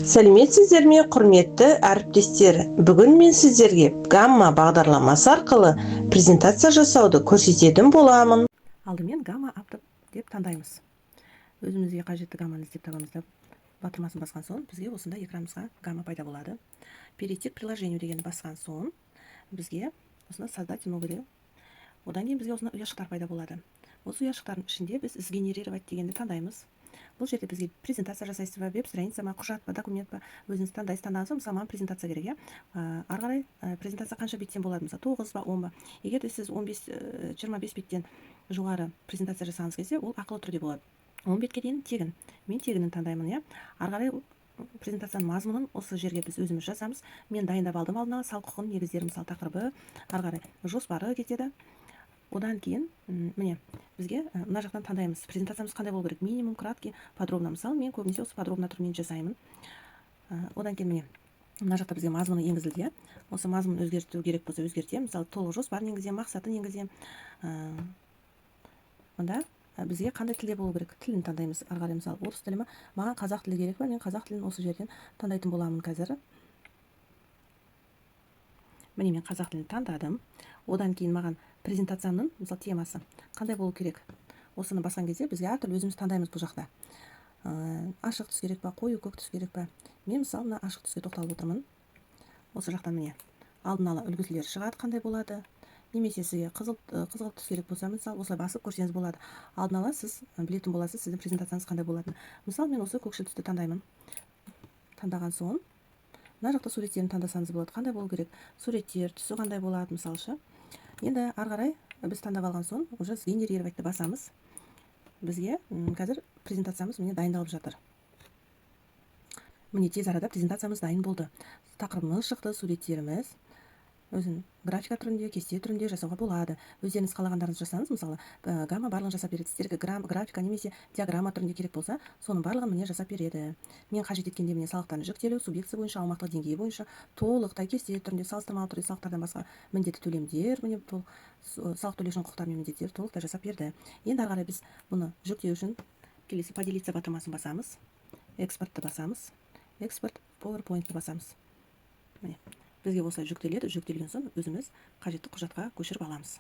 Сәлеметсіздер ме, құрметті әріптестер? Бүгін мен сіздерге гамма бағдарламасы арқылы презентация жасауды көрсететін боламын. Алдымен гамма апты деп таңдаймыз. Өзімізге қажетті гамманы іздеп табамыз да батырмасын басқан соң бізге осында экранымызға гамма пайда болады. Перейти к приложению дегенді басқан соң бізге осында создать новый. Одан кейін бізге осында ұяшықтар пайда болады. Осы ұяшықтардың ішінде біз сгенерировать дегенді таңдаймыз. Бұл жерде бізге презентация жасайсыз ба, веб-страница ма, құжат па, документ па, өзіңіз таңдайсыз. Таңдаған соң, мысалы, маған презентация керек, ары қарай презентация қанша беттен болады, мысалы 9 ба, 10 ба. Егер де сіз 25 беттен жоғары презентация жасағыңыз келсе, ол ақылы түрде болады. 10 бетке дейін тегін. Мен тегінін таңдаймын, иә. Ары қарай презентацияның мазмұнын осы жерге біз өзіміз жазамыз. Мен дайындап алдым алдын ала, салық құқығын негіздері, мысалы тақырыбы, ары қарай жоспары кетеді. Одан кейін міне бізге мына жақтан таңдаймыз. Презентациямыз қандай болу керек? Минимум, краткий, подробно. Мысалы, мен көбінесе осы подробно түрмен жасаймын. Одан кейін міне мына жақта бізге мазмұны енгізілді, иә. Осы мазмұнын өзгерту керек болса өзгертемін. Мысалы, толық жоспарын енгіземін, мақсатын енгіземін. Онда бізге қандай тілде болу керек? Тілін таңдаймыз. Ары қарай мысалы орыс тілі ме? Маған қазақ тілі керек па? Мен қазақ тілін осы жерден таңдайтын боламын қазір. Міне мен қазақ тілін таңдадым. Одан кейін маған презентацияның мысалы темасы қандай болу керек? Осыны басқан кезде бізге әртүрлі өзіміз таңдаймыз бұл жақта. Ашық түс керек па, қою көк түс керек па? Мен мысалы мына ашық түске тоқталып отырмын. Осы жақтан міне алдын ала үлгісілер шығады, қандай болады? Немесе сізге қызғылт түс керек болса, мысалы осылай басып көрсеңіз болады. Алдын ала сіз білетін боласыз, сіздің презентацияңыз қандай болатынын. Мысалы мен осы көкшіл түсті таңдаймын. Таңдаған соң мына жақта суреттерін таңдасаңыз болады. Қандай болу керек? Суреттер түсі қандай болады, мысалшы. Енді ары қарай біз таңдап алған соң уже сгенерировать басамыз. Бізге қазір презентациямыз міне дайындалып жатыр. Міне тез арада презентациямыз дайын болды. Тақырыбымыз шықты, суреттеріміз өзін графика түрінде, кесте түрінде жасауға болады. Өздеріңіз қалағандарыңызды жасаңыз, мысалы, гамма барлығын жасап береді. Сіздерге графика немесе диаграмма түрінде керек болса, соның барлығын міне жасап береді. Мен қажет еткенде міне салықтардың жүктелу, субъекция бойынша, аумақтық деңгейі бойынша, толықтай кесте түрінде, салыстырмалы түрде салықтардан басқа міндетті төлемдер, міне салық төлеу үшін құқықтар мен міндеттер толықтай жасап берді. Енді ары қарай біз бұны жүктеу үшін келесі поделиться батырмасын басамыз, экспортты басамыз, экспорт PowerPoint-ті басамыз. Міне бізге осылай жүктеледі. Жүктелген соң өзіміз қажетті құжатқа көшіріп аламыз.